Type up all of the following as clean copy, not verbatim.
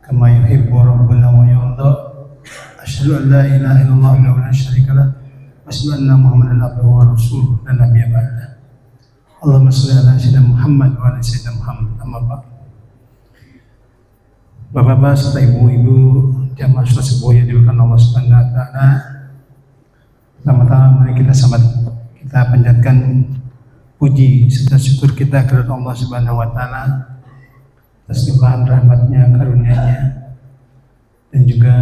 كما يحب ربنا ويرضى أشهد أن لا إله إلا الله وحده لا شريك له وأشهد أن محمدا عبده ورسوله لا نبي بعده اللهم صل على sayyidina Muhammad wa ala sayyidina Muhammad. Amma ba'd. Bapak-bapak serta ibu-ibu jamaah sholat subuh yang dimuliakan Allah Subhanahu wa taala. Pertama-tama mari kita panjatkan puji serta syukur kita kepada Allah Subhanahu wa taala atas limpahan rahmatnya, karunia-Nya dan juga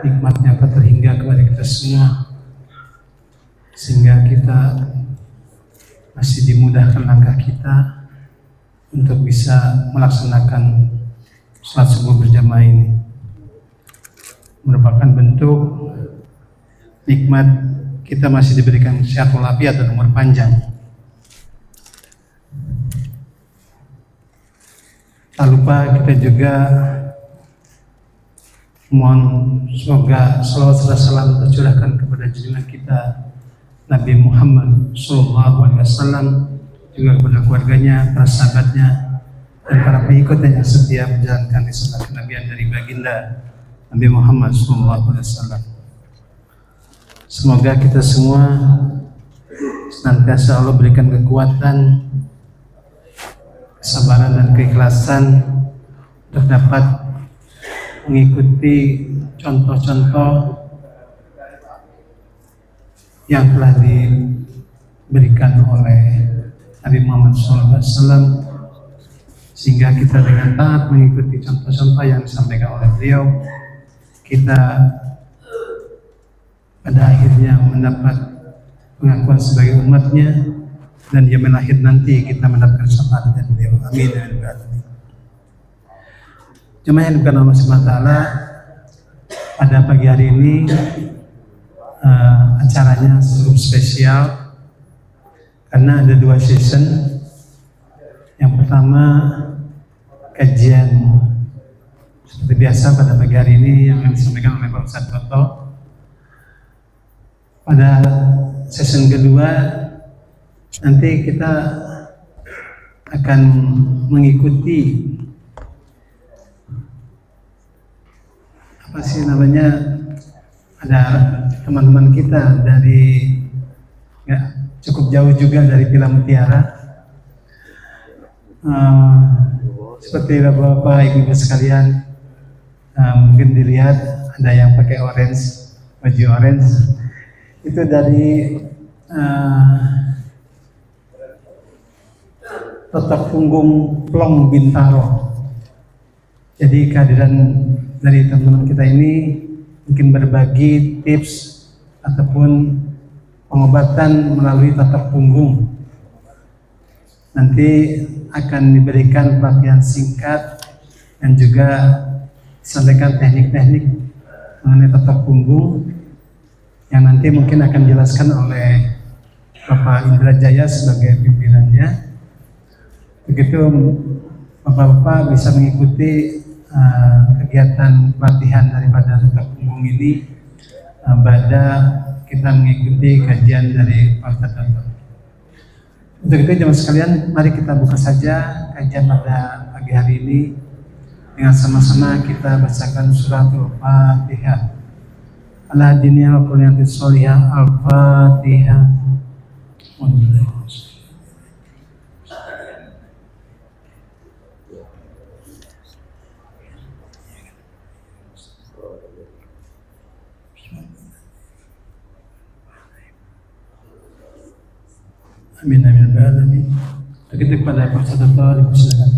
nikmatnya terhingga kepada kita semua, sehingga kita masih dimudahkan langkah kita untuk bisa melaksanakan salat subuh berjamaah ini. Merupakan bentuk nikmat kita masih diberikan sehat walafiat dan umur panjang. Tak lupa kita juga mohon semoga salawat serta salam tercurahkan kepada junjungan kita Nabi Muhammad SAW, juga kepada keluarganya, para sahabatnya, dan para pengikutnya yang setia menjalankan risalah kenabian dari baginda Nabi Muhammad SAW. Semoga kita semua senantiasa Allah berikan kekuatan, kesabaran dan keikhlasan untuk dapat mengikuti contoh-contoh yang telah diberikan oleh Nabi Muhammad SAW, sehingga kita dengan taat mengikuti contoh-contoh yang disampaikan oleh beliau, kita pada akhirnya mendapat pengakuan sebagai umatnya, dan dia akhir nanti kita mendapatkan syafaat dari beliau. Amin. Jemaah yang dimuliakan Allah Subhanahu wa taala, pada pagi hari ini acaranya cukup spesial karena ada dua season. Yang pertama kajian seperti biasa pada pagi hari ini yang disampaikan oleh Pak Ustadz Toto. Pada season kedua nanti kita akan mengikuti apa sih namanya, ada teman-teman kita dari cukup jauh juga dari Pila Mutiara. Seperti bapak-bapak, ibu-ibu sekalian, mungkin dilihat ada yang pakai orange, baju orange, itu dari Totok Punggung Plong Bintaro. Jadi kehadiran dari teman-teman kita ini mungkin berbagi tips ataupun pengobatan melalui totok punggung. Nanti akan diberikan pelatihan singkat dan juga disampaikan teknik-teknik mengenai totok punggung yang nanti mungkin akan dijelaskan oleh Bapak Indra Jaya sebagai pimpinannya. Begitu Bapak-bapak bisa mengikuti kegiatan pelatihan daripada totok punggung ini pada kita mengikuti kajian dari Pak Toto. Untuk itu jemaah sekalian, mari kita buka saja kajian pada pagi hari ini dengan sama-sama kita bacakan suratul Fatihah. Ala diniyah wa kulliyatis sholihah. Al-Fatihah. Amin amin amin. Begitu kepada Pak Toto, dipersilakan.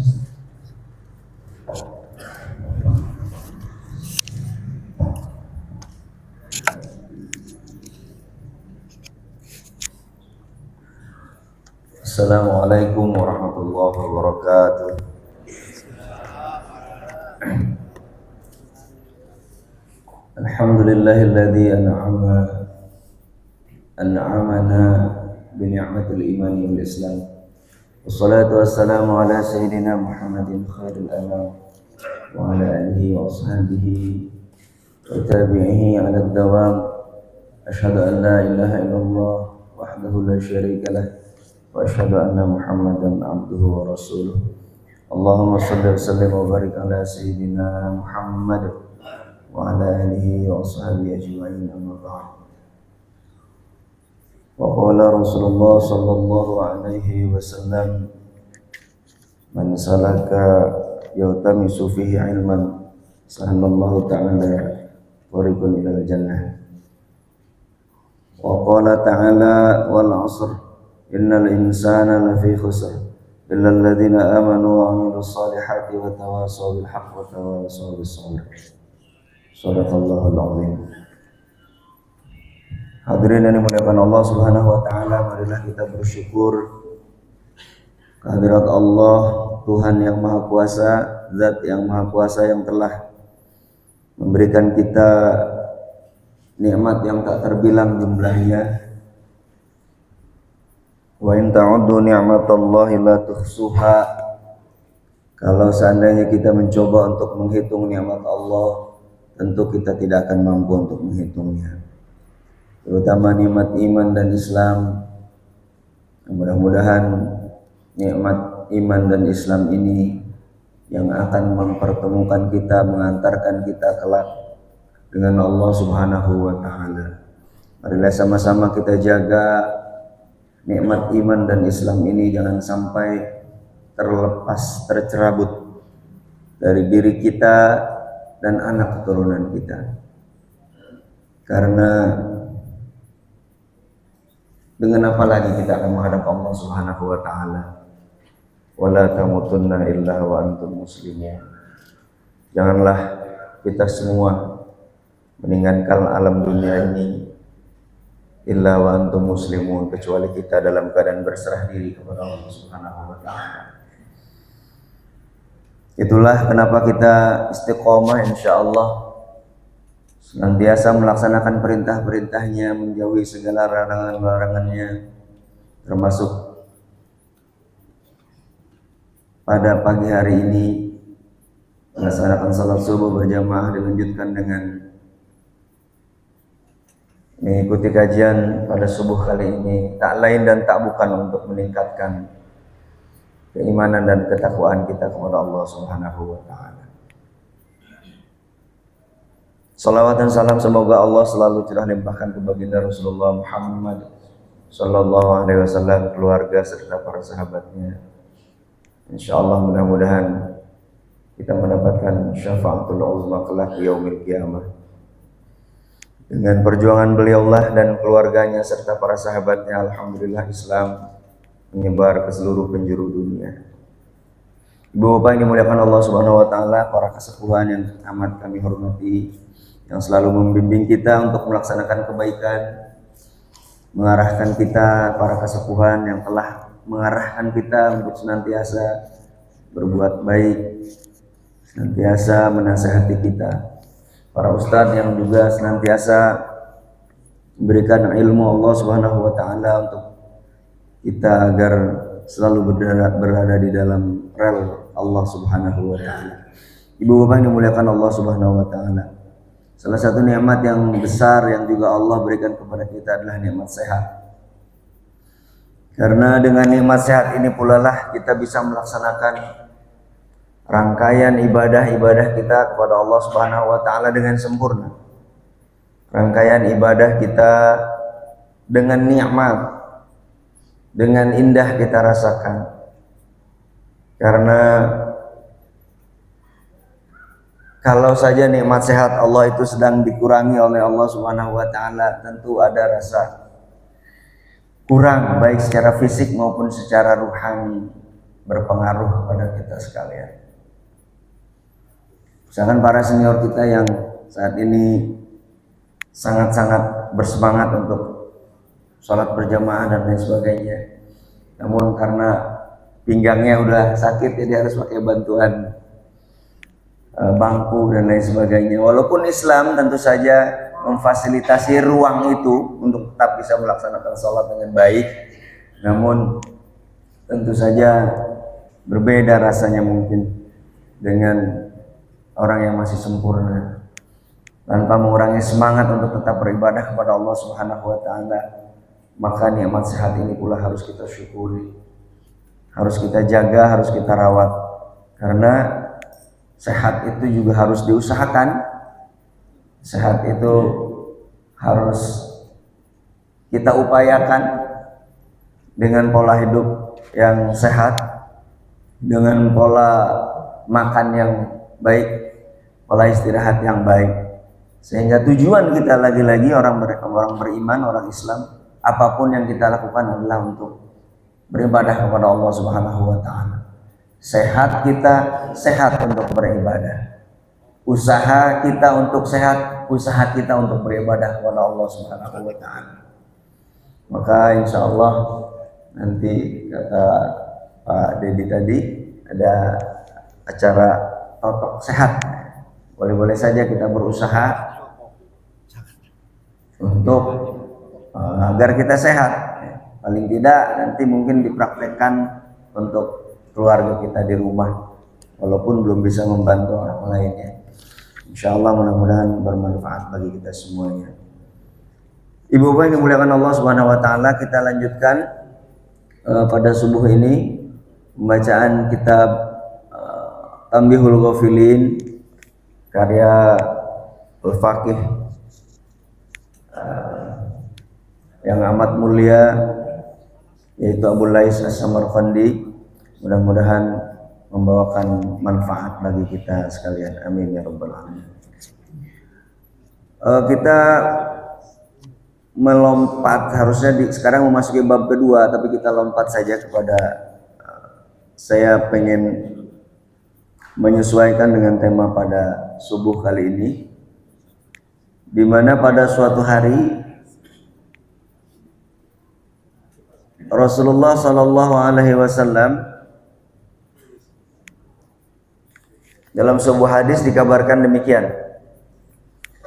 Assalamualaikum warahmatullahi wabarakatuh. Alhamdulillahilladzi an'amana bini'matil imani wal islam. Wassalatu wassalamu ala sayyidina Muhammadin khairil anam wa ala alihi wa ashabihi wa tabi'ihi ala dawam. Asyhadu an la ilaha illallah wahdahu la syarika lah wa asyhadu anna Muhammadan abduhu wa rasuluh. Allahumma shalli wa sallim wa barik ala sayyidina Muhammad wa ala alihi wa ashabihi ajma'in, amma ba'd. Wa qala Rasulullah sallallahu alaihi wasallam, man salaka yaltamisu fihi ilman sahalallahu ta'ala tariqan ilal jannah. Wa qala ta'ala wal 'asr innal insana lafi khusr illa alladhina amanu wa 'amilus solihati wa tawasaw bil haqqi wa tawasaw bis sabr. Shadaqallahul 'azim. Hadirin yang dimuliakan Allah Subhanahu wa taala, marilah kita bersyukur kehadirat Allah, Tuhan yang Maha Kuasa, Zat yang Maha Kuasa yang telah memberikan kita nikmat yang tak terbilang jumlahnya. Wa in ta'uddu ni'matallahi la tuhsuha. Kalau seandainya kita mencoba untuk menghitung nikmat Allah, tentu kita tidak akan mampu untuk menghitungnya. Terutama nikmat iman dan Islam. Mudah-mudahan nikmat iman dan Islam ini yang akan mempertemukan kita, mengantarkan kita kelak dengan Allah Subhanahu wa taala. Marilah sama-sama kita jaga nikmat iman dan Islam ini jangan sampai terlepas, tercerabut dari diri kita dan anak keturunan kita. Karena dengan apa lagi kita akan menghadap Allah Subhanahu wa taala? Wala tamutunna illa wa antum muslimun. Janganlah kita semua meninggalkan alam dunia ini illa wa antum muslimun, kecuali kita dalam keadaan berserah diri kepada Allah Subhanahu wa taala. Itulah kenapa kita istiqomah insyaallah, senantiasa melaksanakan perintah-perintahnya, menjauhi segala larangan-larangannya, termasuk pada pagi hari ini melaksanakan salat subuh berjamaah dilanjutkan dengan mengikuti kajian pada subuh kali ini, tak lain dan tak bukan untuk meningkatkan keimanan dan ketakwaan kita kepada Allah Subhanahu wa taala. Salawat dan salam semoga Allah selalu curah limpahkan ke baginda Rasulullah Muhammad sallallahu alaihi wasallam, keluarga serta para sahabatnya. Insyaallah mudah-mudahan kita mendapatkan syafaatul uzma kelak yaumil qiyamah. Dengan perjuangan beliaulah dan keluarganya serta para sahabatnya, alhamdulillah Islam menyebar ke seluruh penjuru dunia. Ibu bapak yang dimuliakan Allah Subhanahu wa taala, para kesepuhan yang amat kami hormati, yang selalu membimbing kita untuk melaksanakan kebaikan, mengarahkan kita, para kesepuhan yang telah mengarahkan kita untuk senantiasa berbuat baik, senantiasa menasihati kita. Para ustadz yang juga senantiasa memberikan ilmu Allah Subhanahu wa taala untuk kita agar selalu berada di dalam rel Allah Subhanahu wa taala. Ibu bapak yang dimuliakan Allah Subhanahu wa taala, salah satu nikmat yang besar yang juga Allah berikan kepada kita adalah nikmat sehat. Karena dengan nikmat sehat ini pula lah kita bisa melaksanakan rangkaian ibadah-ibadah kita kepada Allah Subhanahu wa taala dengan sempurna. Rangkaian ibadah kita dengan nikmat, dengan indah kita rasakan. Karena kalau saja nikmat sehat Allah itu sedang dikurangi oleh Allah Subhanahu wa taala, tentu ada rasa kurang baik secara fisik maupun secara ruhani, berpengaruh kepada kita sekalian. Misalkan para senior kita yang saat ini sangat-sangat bersemangat untuk sholat berjamaah dan lain sebagainya, namun karena pinggangnya udah sakit jadi harus pakai bantuan bangku dan lain sebagainya. Walaupun Islam tentu saja memfasilitasi ruang itu untuk tetap bisa melaksanakan sholat dengan baik, namun tentu saja berbeda rasanya mungkin dengan orang yang masih sempurna, tanpa mengurangi semangat untuk tetap beribadah kepada Allah Subhanahu wa taala. Maka nikmat sehat ini pula harus kita syukuri, harus kita jaga, harus kita rawat. Karena sehat itu juga harus diusahakan. Sehat itu harus kita upayakan dengan pola hidup yang sehat, dengan pola makan yang baik, pola istirahat yang baik. Sehingga tujuan kita lagi-lagi orang beriman, orang Islam, apapun yang kita lakukan adalah untuk beribadah kepada Allah Subhanahu wa taala. Sehat kita, sehat untuk beribadah. Usaha kita untuk sehat, usaha kita untuk beribadah kepada Allah Subhanahu wa taala. Maka insya Allah nanti kata Pak Dedi tadi ada acara totok sehat. Boleh-boleh saja kita berusaha untuk agar kita sehat. Paling tidak nanti mungkin dipraktekkan untuk keluarga kita di rumah, walaupun belum bisa membantu orang lain ya. Insya Allah mudah-mudahan bermanfaat bagi kita semuanya. Ibu bapak yang dimuliakan Allah Subhanahu wa taala, kita lanjutkan pada subuh ini pembacaan kitab Tanbihul Ghafilin karya Al-Faqih yang amat mulia, yaitu Abu Lais As-Samarqandi. Mudah-mudahan membawakan manfaat bagi kita sekalian. Amin ya rabbal alamin. Kita melompat, harusnya sekarang memasuki bab kedua, tapi kita lompat saja kepada saya pengen menyesuaikan dengan tema pada subuh kali ini, di mana pada suatu hari Rasulullah Sallallahu Alaihi Wasallam dalam sebuah hadis dikabarkan demikian.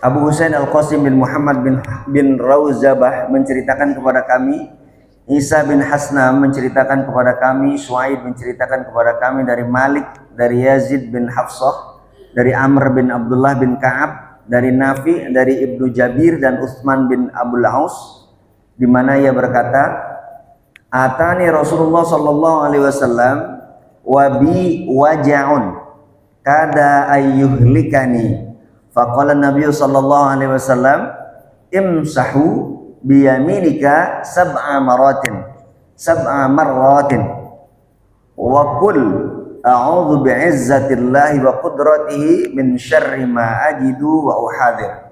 Abu Husain Al-Qasim bin Muhammad bin Rauzabah menceritakan kepada kami, Isa bin Hasnam menceritakan kepada kami, Suaid menceritakan kepada kami dari Malik, dari Yazid bin Hafsah, dari Amr bin Abdullah bin Ka'ab, dari Nafi, dari Ibnu Jabir dan Utsman bin Abul Aus, di mana ia berkata, Atani Rasulullah sallallahu alaihi wasallam wa bi waja'un kada ayyuhlikani. Faqala Nabi sallallahu alaihi wasallam, imsahu bi yaminika sab'a marratin wa qul a'udzu bi'izzatillahi wa qudratihi min syarri ma ajidu wa uhadir.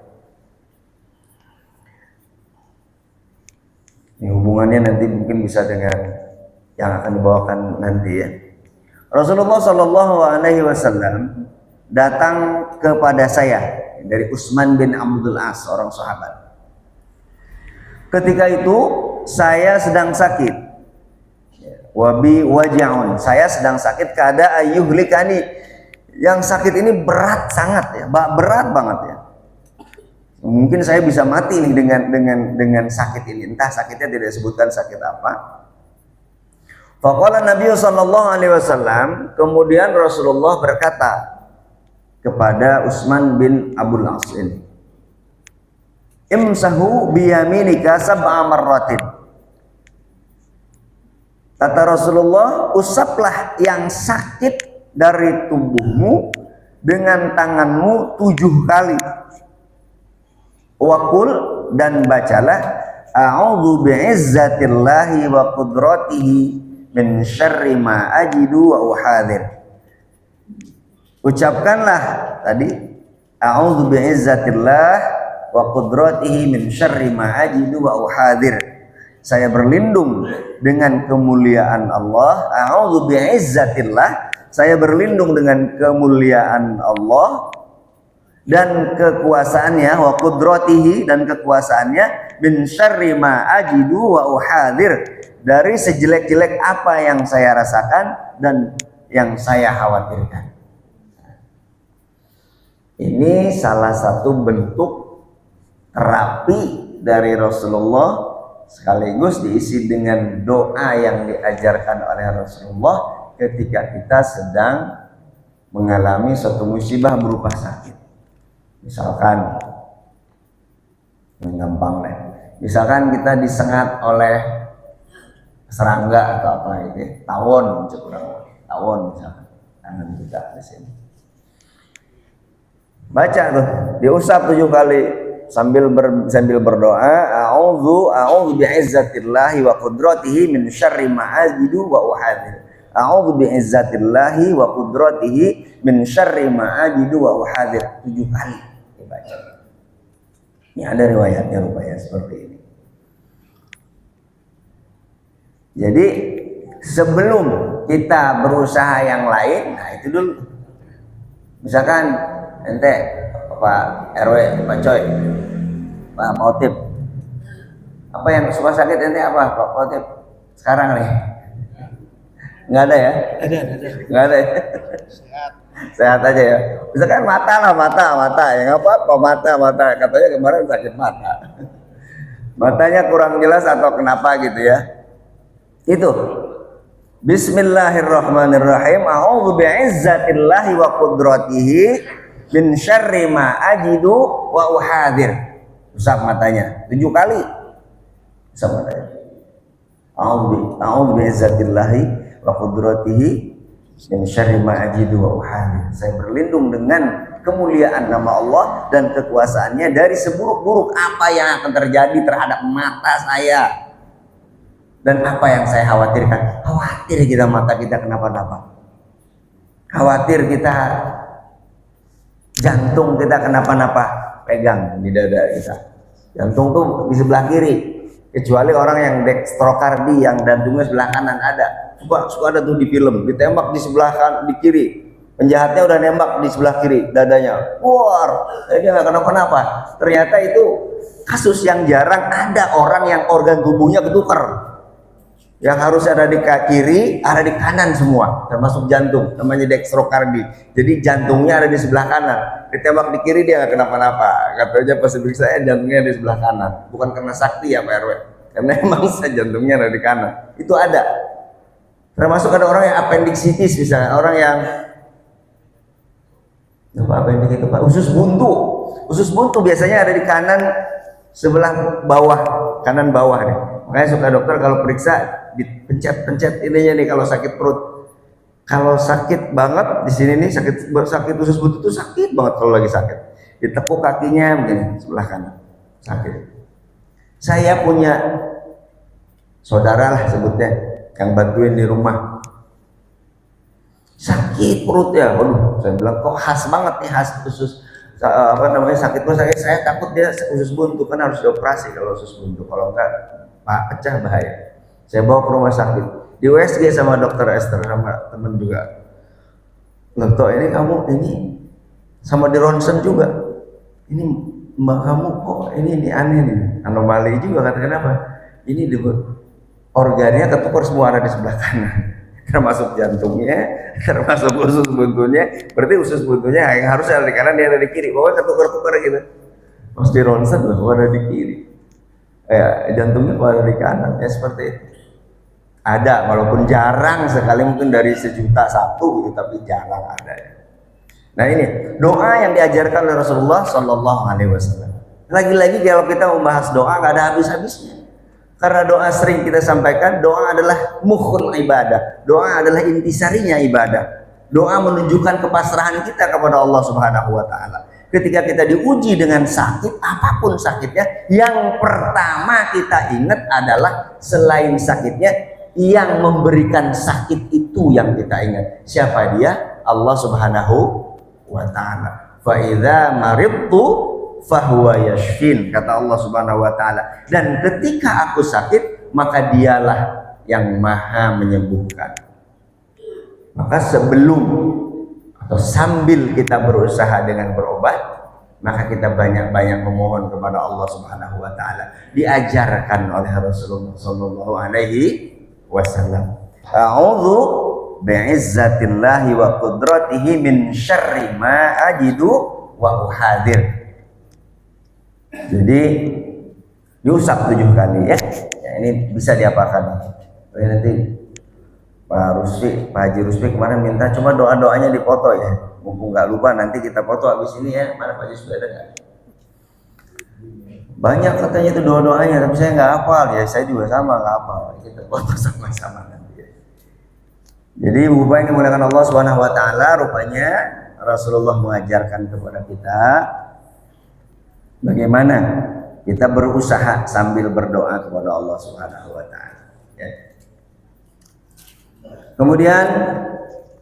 Ini hubungannya nanti mungkin bisa dengan yang akan dibawakan nanti ya. Rasulullah Shallallahu Alaihi Wasallam datang kepada saya dari Utsman bin Abdul As, seorang sahabat. Ketika itu saya sedang sakit. Wabi waja'un, saya sedang sakit kada ayyuhlikani. Yang sakit ini berat sangat ya, berat banget ya. Mungkin saya bisa mati nih dengan sakit ini. Entah sakitnya tidak disebutkan sakit apa. Faqala Nabi sallallahu alaihi wasallam, kemudian Rasulullah berkata kepada Utsman bin Abdul As ini, imsahu biyaminika sab'a marratin. Kata Rasulullah, usaplah yang sakit dari tubuhmu dengan tanganmu 7 kali. Waqul, dan bacalah, a'udzu bi'izzatillahi wa qudratihi min syarri ma ajidu wa uhadir. Ucapkanlah tadi, a'udzu bi'izzatillah wa qudratihi min syarri ma ajidu wa uhadir. Saya berlindung dengan kemuliaan Allah. A'udzu bi'izzatillah, saya berlindung dengan kemuliaan Allah dan kekuasaannya, wa qudratihi, dan kekuasaannya, min syarri ma ajidu wa uhadir, dari sejelek-jelek apa yang saya rasakan dan yang saya khawatirkan. Ini salah satu bentuk terapi dari Rasulullah, sekaligus diisi dengan doa yang diajarkan oleh Rasulullah ketika kita sedang mengalami suatu musibah berupa sakit. Misalkan, yang gampang lah, misalkan kita disengat oleh serangga atau apa itu, tawon misalkan. tangan kita di sini. Baca tuh, diusap 7 kali sambil berdoa, a'udzu bi'izzatillahi wa qudratihi min syarri ma ajidu wa uhadir. A'udzu bi'izzatillahi wa qudratihi min syarri ma ajidu wa uhadir. 7 kali dibaca. Ini ada riwayatnya rupanya seperti ini. Jadi sebelum kita berusaha yang lain, nah itu dulu. Misalkan ente Pak RW, Pak Coy, Pak Mautib, apa yang suka sakit ente apa Pak Mautib sekarang nih? Nggak ada ya? Ada. Nggak ada ya? Sehat aja ya. Misalkan mata lah, mata ya nggak apa-apa, mata katanya kemarin sakit mata, matanya kurang jelas atau kenapa gitu ya. Itu Bismillahirrahmanirrahim. A'udzu bi'izzatillahi wa qudratihi min syarri ma ajidu wa uhadir. Usap matanya 7 kali. Usap matanya. A'udzu bi'izzatillahi wa qudratihi min syarri ma ajidu wa uhadir. Saya berlindung dengan kemuliaan nama Allah dan kekuasaannya dari seburuk-buruk apa yang akan terjadi terhadap mata saya. Dan apa yang saya khawatirkan? Khawatir kita mata kita kenapa-napa. Khawatir kita jantung kita kenapa-napa. Pegang di dada kita. Jantung tuh di sebelah kiri. Kecuali orang yang dextrokardi yang jantungnya sebelah kanan ada. Suka ada tuh di film. Ditembak di sebelah kanan, di kiri. Penjahatnya udah nembak di sebelah kiri dadanya. War, dia nggak kenapa-napa. Ternyata itu kasus yang jarang ada orang yang organ tubuhnya ketukar. Yang harus ada di kiri, ada di kanan semua, termasuk jantung, namanya dextrokardi. Jadi jantungnya ada di sebelah kanan, ditembak di kiri dia nggak kenapa-napa. Katanya pas saya jantungnya di sebelah kanan, bukan karena sakti ya Pak RW, karena emang saya jantungnya ada di kanan. Itu ada. Termasuk ada orang yang appendicitis misalnya, orang yang apa appendix itu Pak? Usus buntu. Usus buntu biasanya ada di kanan sebelah bawah, kanan bawah nih. Makanya suka dokter kalau periksa dipencet-pencet ininya nih kalau sakit perut. Kalau sakit banget di sini nih sakit usus buntu itu sakit banget kalau lagi sakit. Ditepuk kakinya begini sebelah kanan. Sakit. Saya punya saudara lah sebutnya yang bantuin di rumah. Sakit perutnya. Waduh, saya bilang kok khas banget nih khas usus sakit perut saya takut dia usus buntu kan harus dioperasi kalau usus buntu. Kalau enggak Pak pecah bahaya. Saya bawa ke rumah sakit di USG sama dokter Esther sama temen juga. Dokter ini kamu ini sama di ronsen juga. Ini mbak kamu kok ini aneh nih, anomali juga kata kenapa? Ini di organnya ketukar semua ada di sebelah kanan. Termasuk jantungnya, termasuk usus buntunya. Berarti usus buntunya yang harus ada di kanan dia ada di kiri. Pokoknya ketukar-tukar gitu. Pas di ronsen loh ada di kiri. Jantungnya kok ada di kanan ya seperti itu. Ada walaupun jarang sekali mungkin dari 1.000.000 gitu tapi jarang ada ya. Nah ini doa yang diajarkan oleh Rasulullah Sallallahu Alaihi Wasallam. Lagi-lagi kalau kita membahas doa nggak ada habis-habisnya. Karena doa sering kita sampaikan doa adalah mukhul ibadah. Doa adalah intisarinya ibadah. Doa menunjukkan kepasrahan kita kepada Allah Subhanahu Wa Taala. Ketika kita diuji dengan sakit, apapun sakitnya, yang pertama kita ingat adalah selain sakitnya, yang memberikan sakit itu yang kita ingat. Siapa dia? Allah Subhanahu wa Ta'ala. Fa idza maridtu fahuwa yashfin, kata Allah Subhanahu wa Ta'ala. Dan ketika aku sakit, maka dialah yang maha menyembuhkan. Maka sebelum atau sambil kita berusaha dengan berobat, maka kita banyak-banyak memohon kepada Allah Subhanahu wa Ta'ala. Diajarkan oleh Rasulullah Sallallahu Alaihi Wasallam. A'udzu bi'izzatillahi wa qudratihi min syarri ma ajidu wa uhadir. Jadi diusap 7 kali ya. Ini bisa diapakan. Nanti Pak Haji Rusfi kemarin minta cuma doa-doanya dipoto ya. Mumpung nggak lupa nanti kita foto habis ini ya. Mana Pak Haji sudah ada nggak? Banyak katanya itu doa-doanya, tapi saya nggak hafal ya. Saya juga sama nggak hafal. Kita foto sama-sama nanti ya. Jadi Bapak yang dimuliakan Allah Subhanahu wa taala, rupanya Rasulullah mengajarkan kepada kita bagaimana kita berusaha sambil berdoa kepada Allah Subhanahu wa taala, ya. Kemudian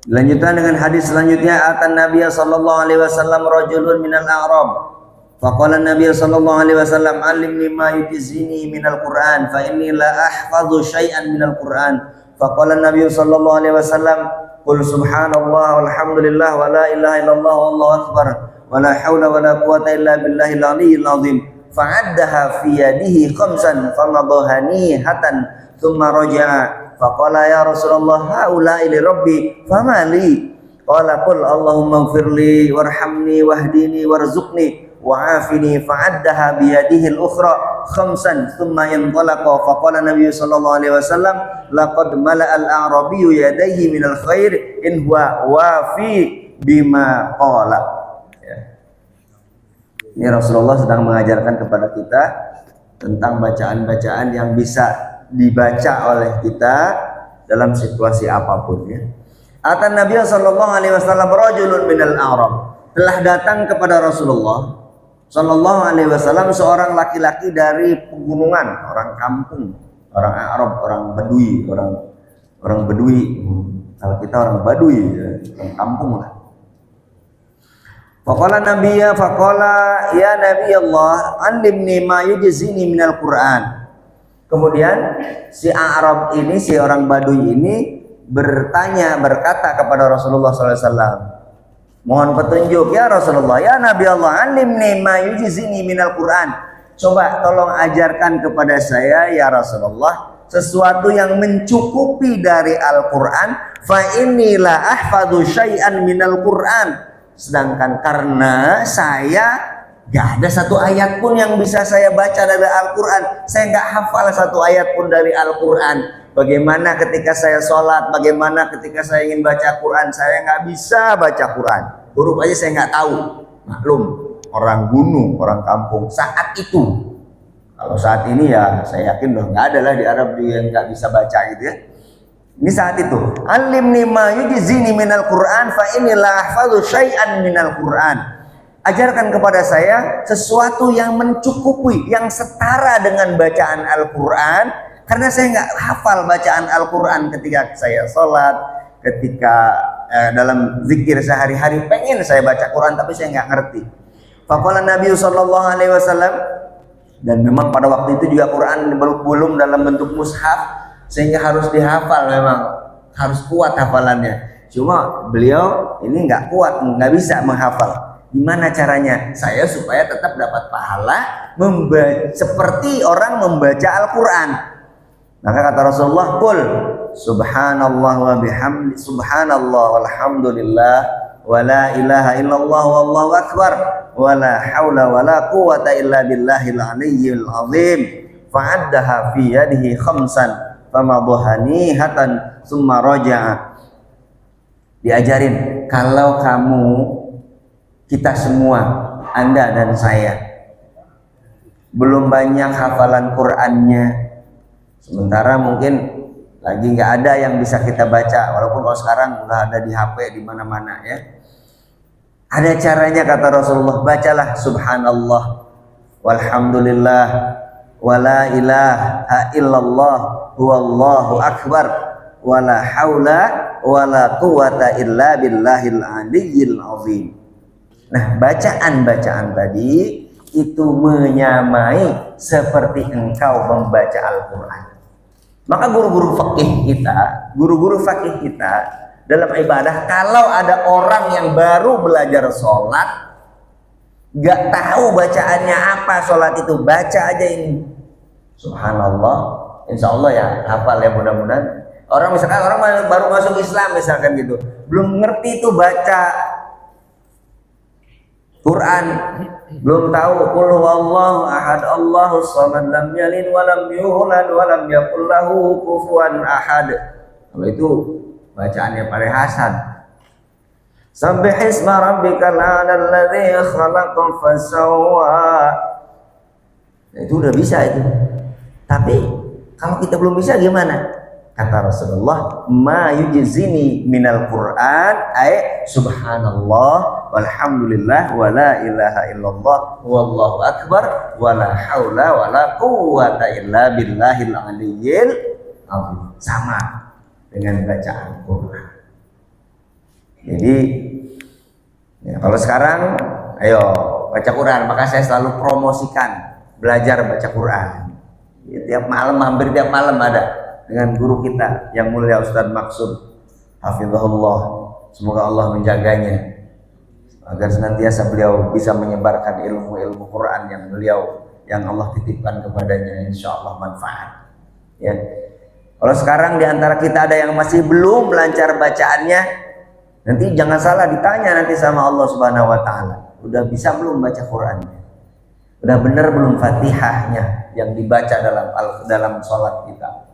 dilanjutkan dengan hadis selanjutnya, atan Nabi sallallahu alaihi wasallam rajulun minal a'rab faqala Nabi sallallahu alaihi wasallam alimni ma yujizini minal Qur'an fa inni la ahfadzu syai'an minal Qur'an. Faqala Nabi sallallahu alaihi wasallam qul subhanallah walhamdulillah wa la ilaha illallah wallahu akbar wa la haula wa la quwata illa billahil aliyyil azim. Fa'addaha fi yadihi khamsan famadhani hatan thumma raja'a faqala ya Rasulullah haula li rabbi fama li. Qala qul Allahumma ighfirli warhamni wahdini warzuqni wa'afini. Fa'addaha bi yadihi al-ukhra khamsan thumma intalaqa faqala Nabi sallallahu alaihi wasallam laqad mala'a al-a'rabiyyu yadayhi min al-khair in huwa wafi bima qala. Ya. Ini Rasulullah sedang mengajarkan kepada kita tentang bacaan-bacaan yang bisa dibaca oleh kita dalam situasi apapun, ya. Atan Nabi sallallahu alaihi wasallam rajulun minal a'rab, telah datang kepada Rasulullah sallallahu alaihi wasallam seorang laki-laki dari pegunungan, orang kampung, orang Arab, orang Badui, orang Badui. Kalau kita orang Badui, ya, orang kampung lah. Faqala nabiyya faqala ya Nabi Allah alimni ma yujzini minal Qur'an. Kemudian si Arab ini, si orang Badui ini berkata kepada Rasulullah sallallahu alaihi wasallam, mohon petunjuk ya Rasulullah, ya Nabi Allah, alimni ma yujzini minal Qur'an. Coba tolong ajarkan kepada saya ya Rasulullah sesuatu yang mencukupi dari Al-Qur'an. Fa inilah ahfadzu syai'an minal Qur'an. Sedangkan karena saya gak ada satu ayat pun yang bisa saya baca dari Al-Qur'an. Saya gak hafal satu ayat pun dari Al-Qur'an. Bagaimana ketika saya sholat, bagaimana ketika saya ingin baca Quran, saya nggak bisa baca Quran. Huruf aja saya nggak tahu. Maklum, orang gunung, orang kampung saat itu. Kalau saat ini ya saya yakin loh nggak ada lah di Arab yang nggak bisa baca gitu, ya. Ini saat itu. Alimni ma yujzini minal Quran fa inilah ahfadzu syai'an minal Quran. Ajarkan kepada saya sesuatu yang mencukupi, yang setara dengan bacaan Al-Quran. Karena saya nggak hafal bacaan Al-Quran ketika saya sholat, ketika dalam zikir sehari-hari, pengen saya baca Quran tapi saya nggak ngerti. Faqala Nabi sallallahu alaihi wasallam, dan memang pada waktu itu juga Quran belum dalam bentuk mushaf sehingga harus dihafal, memang harus kuat hafalannya. Cuma beliau ini nggak kuat, nggak bisa menghafal. Gimana caranya? Saya supaya tetap dapat pahala seperti orang membaca Al-Quran. Maka kata Rasulullah, qul subhanallah wa bihamdi subhanallah walhamdulillah wa la ilaha illallah wallahu akbar wa la haula wa la quwata illa billahil aliyyil azim. Fa'addaha fi yadihi khamsan famadhani hatan summa raja'a. Diajarin, kalau kamu, kita semua, Anda dan saya, belum banyak hafalan Qur'annya, sementara mungkin lagi nggak ada yang bisa kita baca, walaupun kalau sekarang udah ada di HP di mana-mana, ya. Ada caranya kata Rasulullah, bacalah subhanallah walhamdulillah wa la ilaha illallah huwallahu akbar wa la haula wa la quwata illa billahil aliyyil azim. Nah, bacaan-bacaan tadi itu menyamai seperti engkau membaca Al-Quran. Maka guru-guru fakih kita dalam ibadah, kalau ada orang yang baru belajar sholat, gak tahu bacaannya apa sholat itu, baca aja ini subhanallah, insya Allah ya hafal ya mudah-mudahan. Orang misalkan orang baru masuk Islam misalkan gitu, belum ngerti itu baca Quran, belum tahu qul huwallahu ahad Allahus samad lam yalid wa lam yulad wa lam yakul lahu kufuwan ahad. Kalau itu bacaannya paling hasan. Sabbihisma rabbikal a'lal ladzi khalaqa fasawwa. Itu udah bisa itu. Tapi kalau kita belum bisa gimana? Kata Rasulullah, ma yujizini minal Quran ay subhanallah walhamdulillah wa la ilaha illallah wallahu akbar wa la haula wa la quwwata illa billahil aliyyil azim. Sama dengan bacaan Quran. Jadi ya, kalau sekarang ayo baca Quran, maka saya selalu promosikan belajar baca Quran. Ya, tiap malam, hampir tiap malam ada dengan guru kita yang mulia Ustadz Maksud hafizahullah, semoga Allah menjaganya agar senantiasa beliau bisa menyebarkan ilmu-ilmu Quran yang Allah titipkan kepadanya, insya Allah manfaat ya. Kalau sekarang diantara kita ada yang masih belum lancar bacaannya, nanti jangan salah ditanya nanti sama Allah Subhanahu wa Ta'ala, udah bisa belum baca Qurannya, udah benar belum Fatihahnya yang dibaca dalam sholat kita.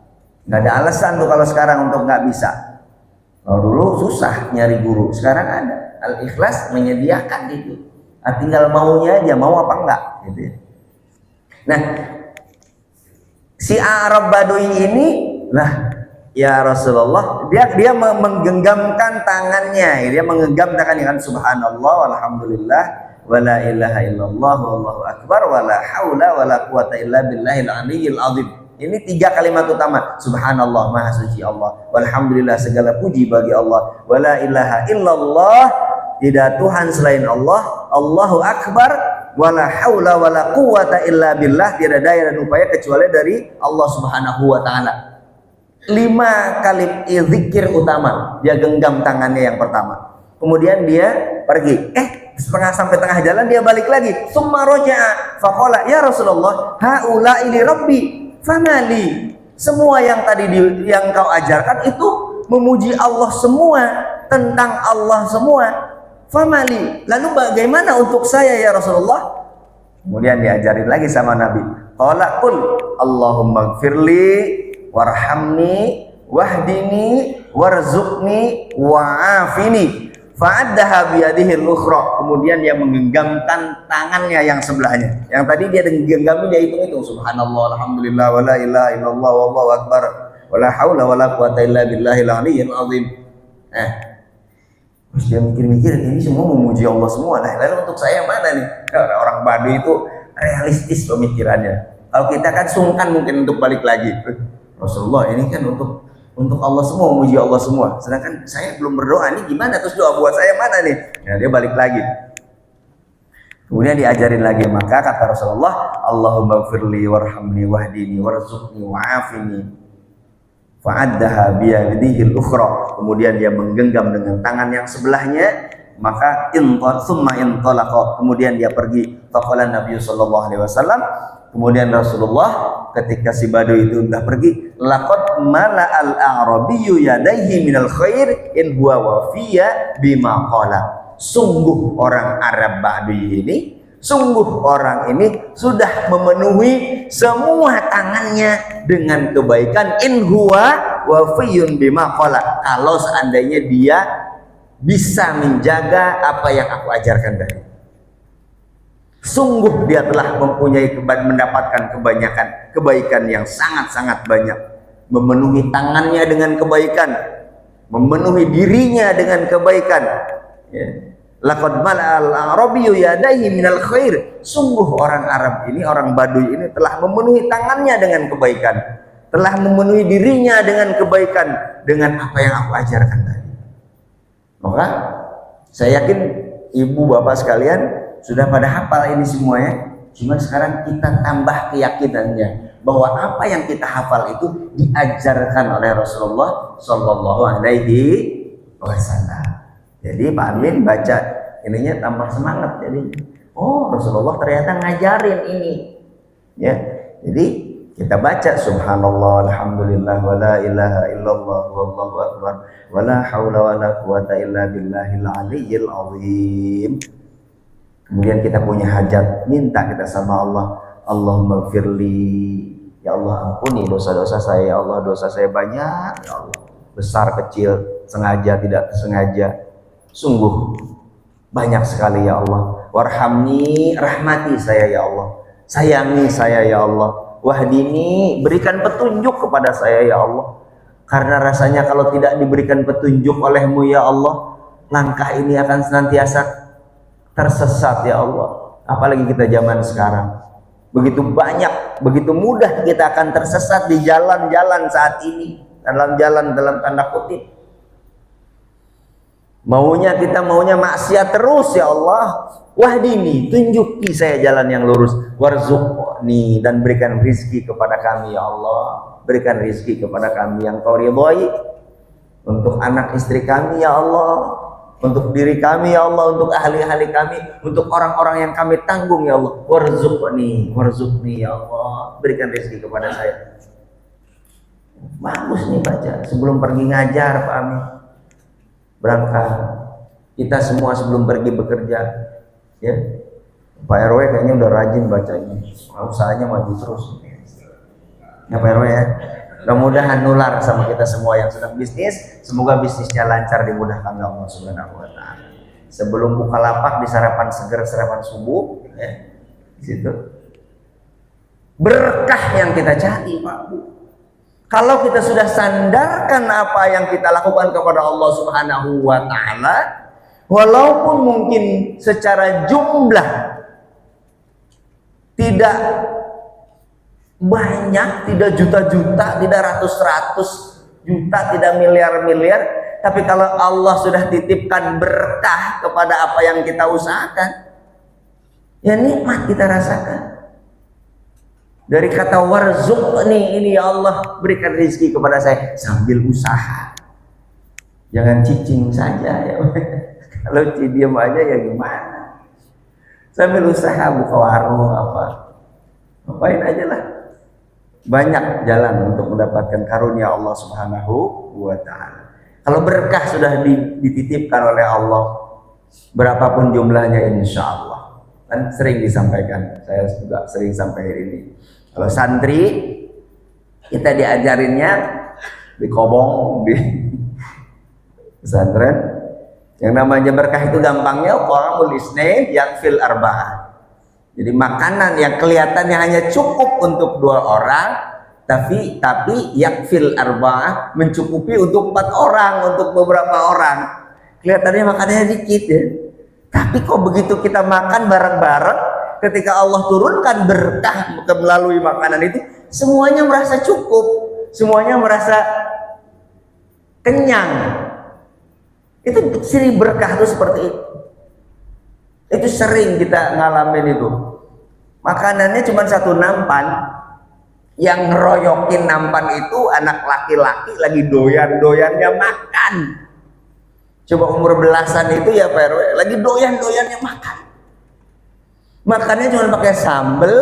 Nggak ada alasan tuh kalau sekarang untuk nggak bisa. Kalau dulu susah nyari guru, sekarang ada. Al-Ikhlas menyediakan itu. Nah, tinggal maunya aja, mau apa enggak gitu ya. Nah, si Arab Badui ini lah ya Rasulullah, dia menggenggamkan tangannya, dia menggenggam tangannya kan, subhanallah walhamdulillah wala ilaha illallah wallahu akbar wala haula wala quwata illa billahil aliyyil azim. Ini 3 kalimat utama. Subhanallah, maha suci Allah. Walhamdulillah, segala puji bagi Allah. Wala ilaha illallah, tidak Tuhan selain Allah. Allahu akbar, wala haula wala quwata illa billah, tidak daya dan upaya kecuali dari Allah Subhanahu wa Ta'ala. 5 kali zikir utama. Dia genggam tangannya yang pertama. Kemudian dia pergi. Sampai tengah jalan dia balik lagi. Summa roja'a faqala ya Rasulullah, haula ili rabbi famali. Semua yang tadi yang kau ajarkan itu memuji Allah semua, tentang Allah semua. Famali, lalu bagaimana untuk saya ya Rasulullah? Kemudian diajarin lagi sama Nabi. Qala qul Allahumma gfirli warhamni wahdini warzuqni wa'afini. Fa'addaha biyadihi al-ukhra. Kemudian dia menggenggamkan tangannya yang sebelahnya. Yang tadi dia genggami, dia hitung-hitung subhanallah alhamdulillah wala ilaha illallah wallahu akbar wala haula wala quwata illa billahil aliyyil azim. Terus dia mikir-mikir, ini semua memuji Allah semua. Nah, lalu untuk saya mana nih? Orang Baduy itu realistis pemikirannya. Kalau kita kan sungkan mungkin untuk balik lagi. Rasulullah ini kan untuk Allah semua, memuji Allah semua. Sedangkan saya belum berdoa, ini gimana? Terus doa buat saya mana nih? Ya, dia balik lagi. Kemudian diajarin lagi, maka kata Rasulullah, Allahumma gfirli warhamni wahdini warzuqni wa'afini. Fa'addaha biyadihi al-ukhra. Kemudian dia menggenggam dengan tangan yang sebelahnya, maka summa intalaqa. Kemudian dia pergi. Faqala Nabi sallallahu alaihi wasallam. Kemudian Rasulullah ketika si Baduy itu sudah pergi, laqad mala'al a'rabiyyu yadayhi minal khair in huwa wafiya bima qala. Sungguh orang Arab Baduy ini, sungguh orang ini sudah memenuhi semua tangannya dengan kebaikan, in huwa wafiyun bima qala. Kalau seandainya dia bisa menjaga apa yang aku ajarkan tadi. Sungguh dia telah mendapatkan kebaikan yang sangat-sangat banyak. Memenuhi tangannya dengan kebaikan, memenuhi dirinya dengan kebaikan. Laqad mala'al a'rabiyyu yadayhi minal khair. Sungguh orang Arab ini, orang Baduy ini telah memenuhi tangannya dengan kebaikan, telah memenuhi dirinya dengan kebaikan, dengan apa yang aku ajarkan tadi. Maka saya yakin ibu bapak sekalian sudah pada hafal ini semuanya. Cuma sekarang kita tambah keyakinannya bahwa apa yang kita hafal itu diajarkan oleh Rasulullah Shallallahu Alaihi Wasallam. Jadi Pak Amin baca ininya tambah semangat. Jadi oh, Rasulullah ternyata ngajarin ini. Ya, jadi kita baca subhanallah alhamdulillah wala ilaha illallah wallahu akbar wala haula wala quwata illa billahil aliyyil azim. Kemudian kita punya hajat, minta kita sama Allah, Allahumma gfirli, ya Allah ampuni dosa-dosa saya, ya Allah dosa saya banyak, ya Allah, besar kecil, sengaja tidak sengaja, sungguh banyak sekali ya Allah. Warhamni, rahmati saya ya Allah, sayangi saya ya Allah. Wahdini, berikan petunjuk kepada saya ya Allah. Karena rasanya kalau tidak diberikan petunjuk oleh-Mu ya Allah, langkah ini akan senantiasa tersesat ya Allah. Apalagi kita zaman sekarang, begitu banyak, begitu mudah kita akan tersesat di jalan-jalan saat ini, dalam jalan dalam tanda kutip. Kita maunya maksiat terus ya Allah. Wahdini, tunjuki saya jalan yang lurus. Warzuqni, dan berikan rizki kepada kami ya Allah. Berikan rizki kepada kami yang Kau ridhoi, untuk anak istri kami ya Allah, untuk diri kami ya Allah, untuk ahli-ahli kami, untuk orang-orang yang kami tanggung ya Allah. Warzuqni ya Allah, berikan rizki kepada saya. Bagus nih baca sebelum pergi ngajar Pak Amin, berangkat kita semua sebelum pergi bekerja ya. Pak RW kayaknya udah rajin bacanya, usahanya maju terus ya Pak RW ya. Mudah-mudahan nular sama kita semua yang sedang bisnis, semoga bisnisnya lancar, dimudahkan oleh Allah Subhanahu wa taala. Sebelum buka lapak di sarapan seger, sarapan subuh ya, di situ berkah yang kita cari Pak Bu. Kalau kita sudah sandarkan apa yang kita lakukan kepada Allah Subhanahu wa taala, walaupun mungkin secara jumlah tidak banyak, tidak juta-juta, tidak ratus-ratus juta, tidak miliar-miliar, tapi kalau Allah sudah titipkan berkah kepada apa yang kita usahakan, ya nikmat kita rasakan. Dari kata warzuqni ini ya Allah, berikan rezeki kepada saya sambil usaha. Jangan cicing saja ya. Kalau diam aja ya gimana? Sambil usaha buka warung apa. Ngapain aja lah. Banyak jalan untuk mendapatkan karunia Allah Subhanahu wa taala. Kalau berkah sudah dititipkan oleh Allah, berapapun jumlahnya insya Allah. Kan sering disampaikan, saya juga sering sampaikan ini. Kalau santri kita diajarinnya di kobong, di pesantren, yang namanya berkah itu gampangnya qamul isnain yakfil arba'ah. Jadi makanan yang kelihatannya hanya cukup untuk 2 orang, tapi yakfil arba'ah, mencukupi untuk 4 orang, untuk beberapa orang. Kelihatannya makanannya dikit ya, tapi kok begitu kita makan bareng-bareng, ketika Allah turunkan berkah melalui makanan itu, semuanya merasa cukup, semuanya merasa kenyang. Itu ciri berkah itu seperti itu. Itu sering kita ngalamin itu. Makanannya cuma 1 nampan, yang ngeroyokin nampan itu anak laki-laki lagi doyan-doyannya makan. Coba umur belasan itu ya Pak RW, lagi doyan-doyannya makan. Makannya cuma pakai sambel,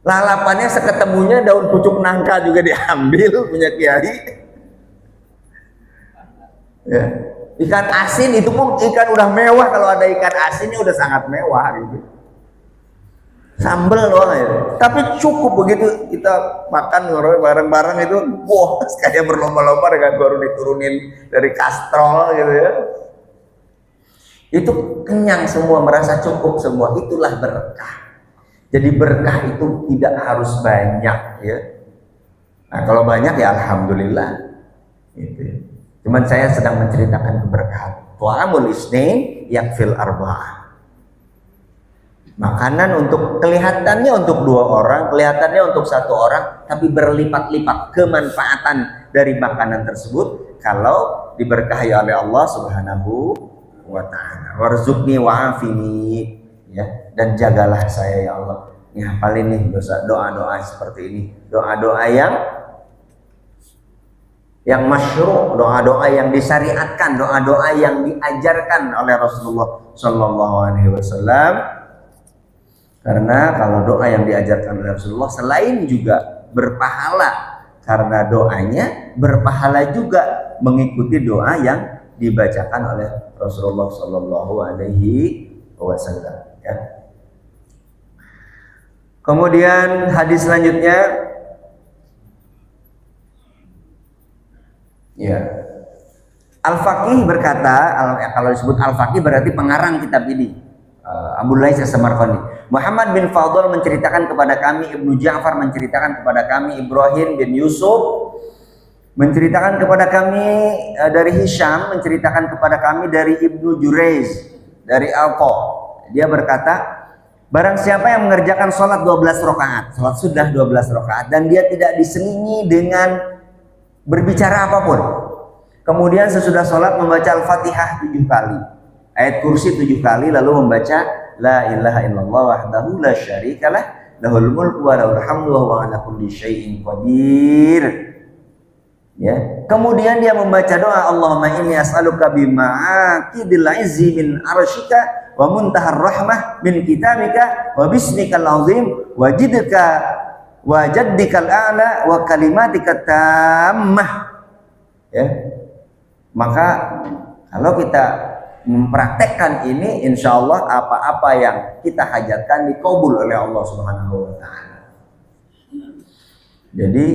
lalapannya seketemunya daun pucuk nangka juga diambil punya kiai. Ya. Ikan asin itu pun ikan udah mewah, kalau ada ikan asinnya udah sangat mewah gitu. Sambel doang ya. Tapi cukup begitu kita makan bareng-bareng itu, wah kayak berlomba-lomba dengan baru diturunin dari kastrol gitu ya. Itu kenyang semua, merasa cukup semua, itulah berkah. Jadi berkah itu tidak harus banyak ya. Nah kalau banyak ya alhamdulillah gitu. Cuman saya sedang menceritakan keberkahan. Ta'amul isnain yakfil arba'ah. Makanan untuk kelihatannya untuk 2 orang, kelihatannya untuk 1 orang, tapi berlipat-lipat kemanfaatan dari makanan tersebut kalau diberkahi oleh Allah Subhanahu wa ta'ala. Warzuqni wa'afini ya, dan jagalah saya ya Allah. Ini hafalin nih doa-doa seperti ini, doa-doa yang masyru', doa-doa yang disyariatkan, doa-doa yang diajarkan oleh Rasulullah Shallallahu Alaihi Wasallam. Karena kalau doa yang diajarkan oleh Rasulullah selain juga berpahala karena doanya, berpahala juga mengikuti doa yang dibacakan oleh Rasulullah Shallallahu Alaihi Wasallam. Ya. Kemudian hadis selanjutnya, ya, Al-Faqih berkata, kalau disebut Al-Faqih berarti pengarang kitab ini, Abu Lais As-Samarqandi. Muhammad bin Fadl menceritakan kepada kami, Ibnu Ja'far menceritakan kepada kami, Ibrahim bin Yusuf menceritakan kepada kami dari Hisham, menceritakan kepada kami dari Ibnu Jurayz, dari Alqa. Dia berkata, barang siapa yang mengerjakan sholat 12 rakaat, sholat sudah 12 rakaat, dan dia tidak diselingi dengan berbicara apapun. Kemudian sesudah sholat membaca Al-Fatihah 7 kali, ayat kursi 7 kali, lalu membaca La ilaha illallah wahdahu la syarikalah, lahul mulku wa lahul hamdu wa huwa ala kulli syai'in qadir. Ya. Kemudian dia membaca doa, Allahumma inni as'aluka bima'akidil izzi min arsyika wa muntahar rahmah min kitabika wa bismikal azim wa jidka wa jaddikal a'la wa kalimatika tammah. Ya. Maka kalau kita mempraktekkan ini, insya Allah apa-apa yang kita hajatkan dikabul oleh Allah Subhanahu wa Ta'ala. Jadi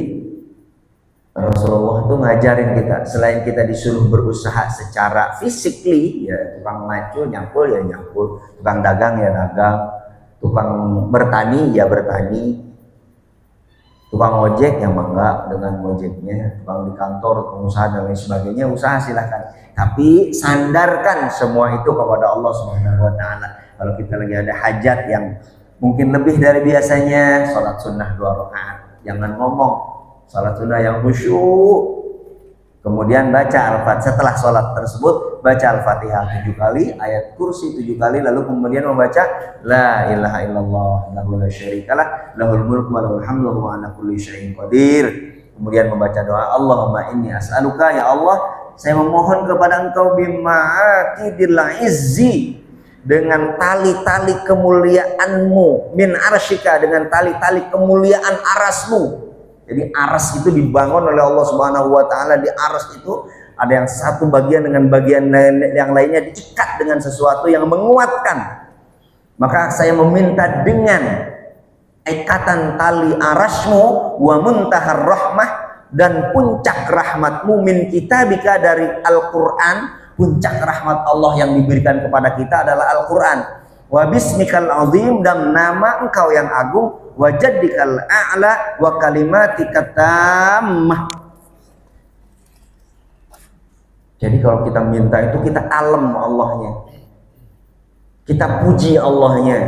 Rasulullah itu ngajarin kita, selain kita disuruh berusaha secara physically, ya tukang macul nyangkul ya nyangkul, tukang dagang ya dagang, tukang bertani ya bertani, tukang ojek yang bangga dengan ojeknya, tukang di kantor, pengusaha dan lain sebagainya, usaha silahkan. Tapi sandarkan semua itu kepada Allah Subhanahu wa Ta'ala. Kalau kita lagi ada hajat yang mungkin lebih dari biasanya, sholat sunnah 2 rakaat, jangan ngomong, sholat sunnah yang khusyuk. Kemudian baca Al-Fatihah, setelah sholat tersebut baca Al-Fatihah 7 kali, ayat kursi 7 kali, lalu kemudian membaca La ilaha illallah lahu la syarikalah, lahul mulku wa lahul hamdu wa ala kulli syai'in qadir. Kemudian membaca doa, Allahumma inni as'aluka, ya Allah saya memohon kepada engkau bima'akidil izzi, dengan tali-tali kemuliaanmu, min arsyika, dengan tali-tali kemuliaan arasmu. Jadi aras itu dibangun oleh Allah Subhanahu wa Ta'ala. Di aras itu ada yang satu bagian dengan bagian yang lainnya diikat dengan sesuatu yang menguatkan. Maka saya meminta dengan ikatan tali arasmu wa muntahar rahmah, dan puncak rahmatmu min kitabika, dari Al-Quran. Puncak rahmat Allah yang diberikan kepada kita adalah Al-Quran. Wa bismikal azim, dan nama engkau yang agung, wa jaddikal a'la wa kalimatika tammah. Jadi kalau kita minta itu kita alam Allahnya, kita puji Allahnya,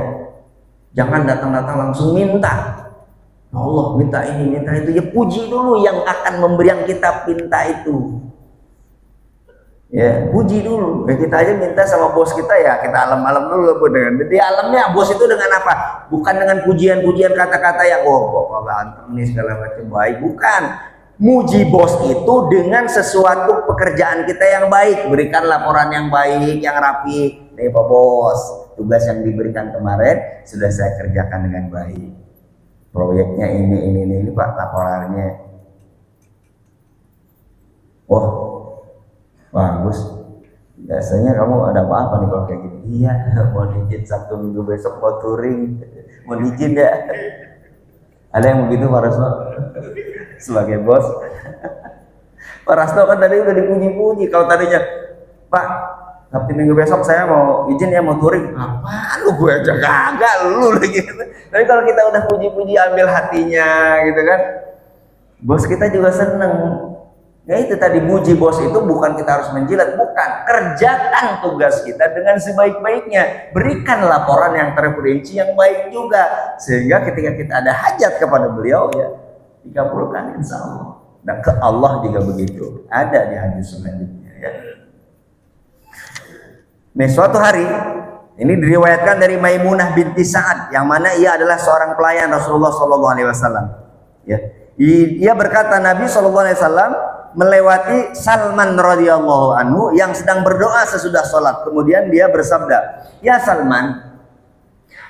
jangan datang-datang langsung minta. Allah minta ini, minta itu, ya puji dulu yang akan memberi yang kita minta itu. Ya, puji dulu. Ya, kita aja minta sama bos kita, ya kita alam-alam dulu dengan. Jadi alamnya bos itu dengan apa? Bukan dengan pujian-pujian kata-kata yang kok ganteng nih segala macam baik, bukan. Muji bos itu dengan sesuatu pekerjaan kita yang baik, berikan laporan yang baik, yang rapi. Nih Pak Bos, tugas yang diberikan kemarin sudah saya kerjakan dengan baik. Proyeknya ini Pak, laporannya. Wah, bagus. Biasanya kamu ada apa-apa nih kalau kayak gini? Iya, mau izin Sabtu Minggu besok mau touring. Mau izin ya? Ada yang begitu Pak Rasno? Sebagai bos. Pak Rasno kan tadi udah dipuji-puji. Kalau tadinya, Pak, Sabtu Minggu besok saya mau izin ya, mau touring. Apaan lu, gue aja gagal lu lagi. Tapi kalau kita udah puji-puji, ambil hatinya gitu kan, bos kita juga seneng. Ya itu tadi, muji bos itu bukan kita harus menjilat, bukan. Kerjakan tugas kita dengan sebaik-baiknya. Berikan laporan yang terperinci, yang baik juga. Sehingga ketika kita ada hajat kepada beliau, ya dikabulkan insya Allah. Dan ke Allah juga begitu. Ada di hadis selanjutnya ya. Nah, suatu hari ini diriwayatkan dari Maimunah binti Sa'ad, yang mana ia adalah seorang pelayan Rasulullah SAW. Ya, ia berkata, Nabi SAW melewati Salman radhiyallahu anhu yang sedang berdoa sesudah sholat. Kemudian dia bersabda, ya Salman,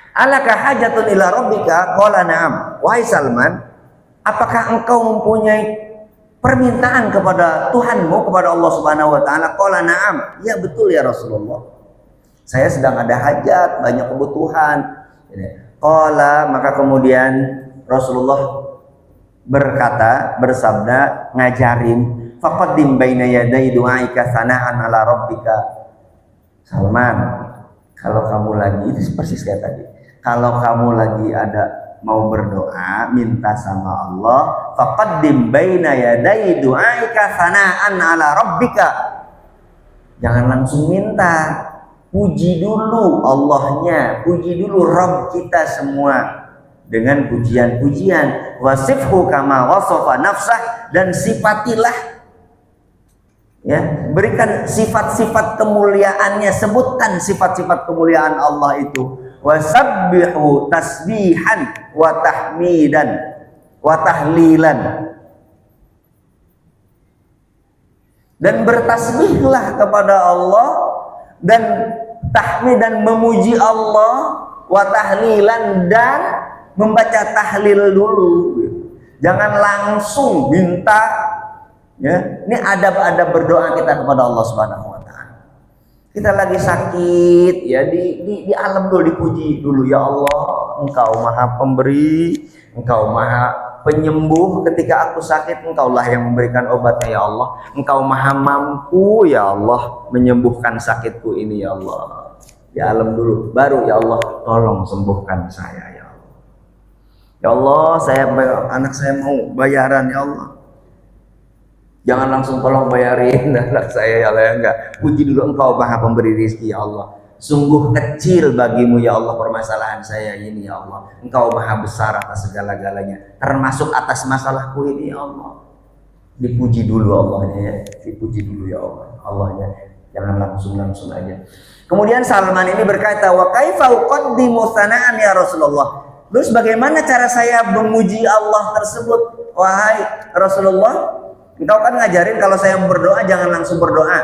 alaka hajatun ila rabbika? Qala na'am. Wahai Salman, apakah engkau mempunyai permintaan kepada Tuhanmu, kepada Allah Subhanahu wa Ta'ala? Qala na'am. Ya betul ya Rasulullah, saya sedang ada hajat, banyak kebutuhan. Qala, maka kemudian Rasulullah berkata, bersabda, ngajarin, faqaddim baina yaday du'aika sana'an ala rabbika. Salman, kalau kamu lagi, itu persis kayak tadi, kalau kamu lagi ada mau berdoa, minta sama Allah, faqaddim baina yaday du'aika sana'an ala rabbika. Jangan langsung minta, puji dulu Allahnya, puji dulu Rabb kita semua dengan pujian-pujian. Wasifhu kama wasafa nafsah, dan sifatilah, ya, berikan sifat-sifat kemuliaannya, sebutkan sifat-sifat kemuliaan Allah itu. Wasabbihu tasbihan wa tahmidan wa tahlilan, dan bertasbihlah kepada Allah dan tahmid dan memuji Allah, wa tahlilan, dan membaca tahlil dulu. Jangan langsung minta, ya. Ini adab-adab berdoa kita kepada Allah Subhanahu wa taala. Kita lagi sakit, ya, di alam dulu dipuji dulu, ya Allah, Engkau Maha Pemberi, Engkau Maha Penyembuh. Ketika aku sakit, Engkaulah yang memberikan obatnya, ya Allah. Engkau Maha Mampu, ya Allah, menyembuhkan sakitku ini, ya Allah. Di alam dulu, baru, ya Allah, tolong sembuhkan saya, ya Allah. Ya Allah, anak saya mau bayaran, ya Allah. Jangan langsung tolong bayarin anak saya, ya Allah, ya enggak. Puji dulu, Engkau Maha Pemberi rezeki, ya Allah. Sungguh kecil bagimu, ya Allah, permasalahan saya ini, ya Allah. Engkau Maha Besar atas segala-galanya, termasuk atas masalahku ini, ya Allah. Dipuji dulu Allahnya, ya. Dipuji dulu, ya Allah, Allahnya. Jangan langsung aja. Kemudian Salman ini berkata, wa kaifa uqaddimu sana'an ya Rasulullah. Terus bagaimana cara saya memuji Allah tersebut, wahai Rasulullah? Engkau kan ngajarin kalau saya berdoa jangan langsung berdoa,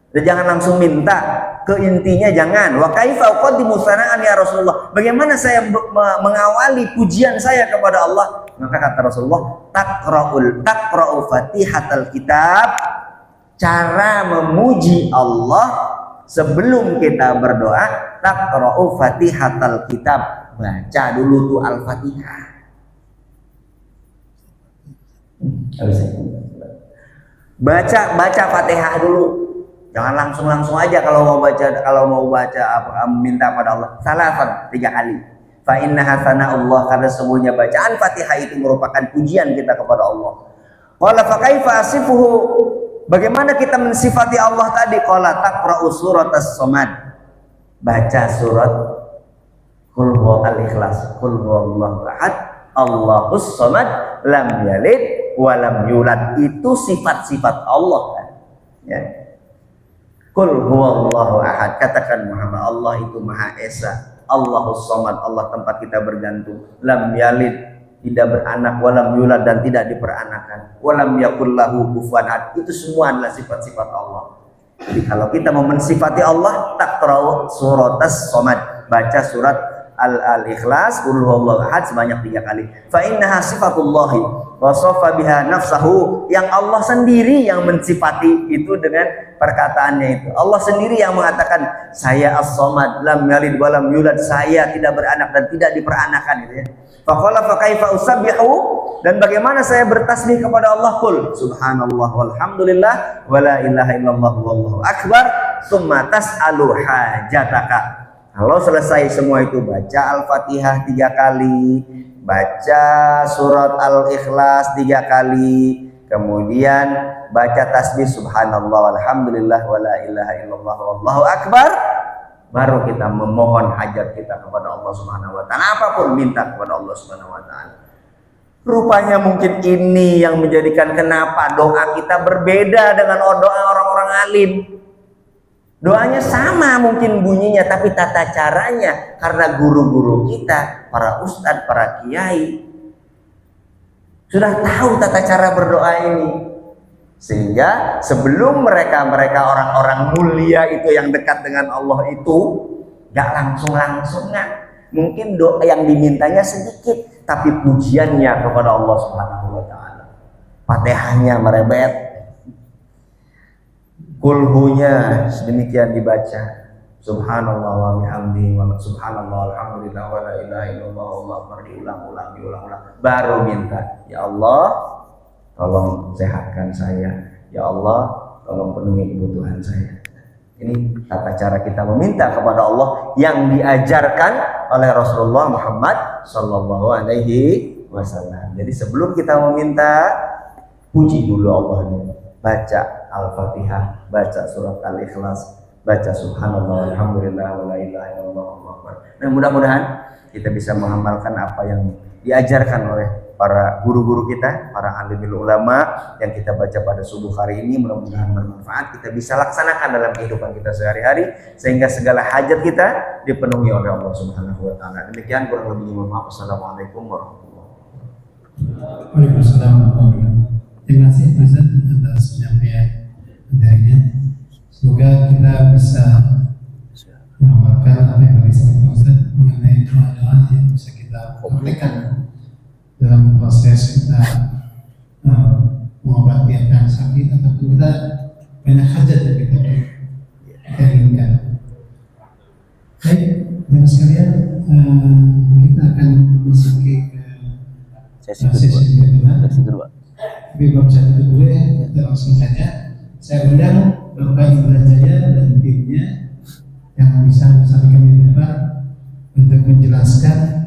dan jangan langsung minta, ke intinya jangan. Wa kaifa uqaddimu sana'an ya Rasulullah. Bagaimana saya mengawali pujian saya kepada Allah? Maka kata Rasulullah, taqra'u Fatihatal Kitab. Cara memuji Allah sebelum kita berdoa, taqra'u Fatihatal Kitab. Baca dulu tuh Al-Fatihah. Baca Fatihah dulu. Jangan langsung aja kalau mau baca minta pada Allah. Salatan 3 kali. Fa innaha sana'ullah, karena sesungguhnya bacaan Fatihah itu merupakan pujian kita kepada Allah. Qala fa kaifa asifuhu? Bagaimana kita mensifati Allah tadi? Qala taqra'u suratas Samad. Baca surat Qul huwal ikhlas. Qul huwallahu ahad, Allahus samad, lam yalid walam yulad. Itu sifat-sifat Allah, kan? Ya. Qul huwallahu ahad, katakan Muhammad, Allah itu Maha Esa. Allahus samad, Allah tempat kita bergantung. Lam yalid, tidak beranak, walam yulad, dan tidak diperanakan. Walam yakul lahu kufuwan ahad. Itu semua adalah sifat-sifat Allah. Jadi kalau kita mau mensifati Allah, taqra'u suratas Samad. Baca surat Al-Ikhlas, Qul huwallahu ahad sebanyak 3 kali. Fa innaha sifatullahi wa safa biha nafsahu, yang Allah sendiri yang mensifati itu dengan perkataannya itu. Allah sendiri yang mengatakan, saya as-samad, lam yalid wa lam yulad, saya tidak beranak dan tidak diperanakan, gitu ya. Fa qala fa kaifa usabbihu, dan bagaimana saya bertasbih kepada Allah? Qul subhanallah walhamdulillah wa la ilaha illallah wallahu akbar, tsumma tas'alu hajataka. Kalau selesai semua itu, baca Al-Fatihah 3 kali, baca surat Al-Ikhlas 3 kali, kemudian baca tasbih subhanallah walhamdulillah wa la ilaha illallah wallahu akbar, baru kita memohon hajat kita kepada Allah Subhanahu wa taala, apapun minta kepada Allah Subhanahu wa taala. Rupanya mungkin ini yang menjadikan kenapa doa kita berbeda dengan doa orang-orang alim. Doanya sama mungkin bunyinya, tapi tata caranya karena guru-guru kita, para ustadz, para kiai sudah tahu tata cara berdoa ini, sehingga sebelum mereka orang-orang mulia itu yang dekat dengan Allah itu gak langsung mungkin doa yang dimintanya sedikit, tapi pujiannya kepada Allah Subhanahu wa taala, Fatihahnya merebet, kulhunya sedemikian dibaca, subhanallah wa bihamdihi wa subhanallah alhamdulillah wa la ilaha illallah wallahu akbar, diulang-ulang, baru minta, ya Allah tolong sehatkan saya, ya Allah tolong penuhi kebutuhan saya. Ini tata cara kita meminta kepada Allah yang diajarkan oleh Rasulullah Muhammad Sallallahu Alaihi Wasallam. Jadi sebelum kita meminta, puji dulu Allahnya. Baca Al-Fatihah, baca surat Al-Ikhlas, baca Subhanallah, Alhamdulillah, wa la ilaha illallah, Allahu Akbar. Nah, mudah-mudahan kita bisa mengamalkan apa yang diajarkan oleh para guru-guru kita, para alimul ulama yang kita baca pada subuh hari ini. Mudah-mudahan bermanfaat, kita bisa laksanakan dalam kehidupan kita sehari-hari sehingga segala hajat kita dipenuhi oleh Allah Subhanahu wa taala. Demikian kurang lebihnya, mohon maaf. Assalamualaikum warahmatullahi wabarakatuh. Waalaikumsalam warahmatullahi wabarakatuh. Terima kasih Ustaz atas penyampaian materinya. Semoga kita bisa mengamalkan apa yang disampaikan Ustaz mengenai doa-doa yang bisa kita praktekkan dalam proses kita mengobati yang sakit ataupun kita banyak hajat yang kita inginkan. Baik, teman sekalian, kita akan memasuki ke sesi kedua. Tapi belum saya tutup dulu ya, kita langsung saja. Saya undang Bapak Indra Jaya dan timnya yang bisa disampaikan di depan untuk menjelaskan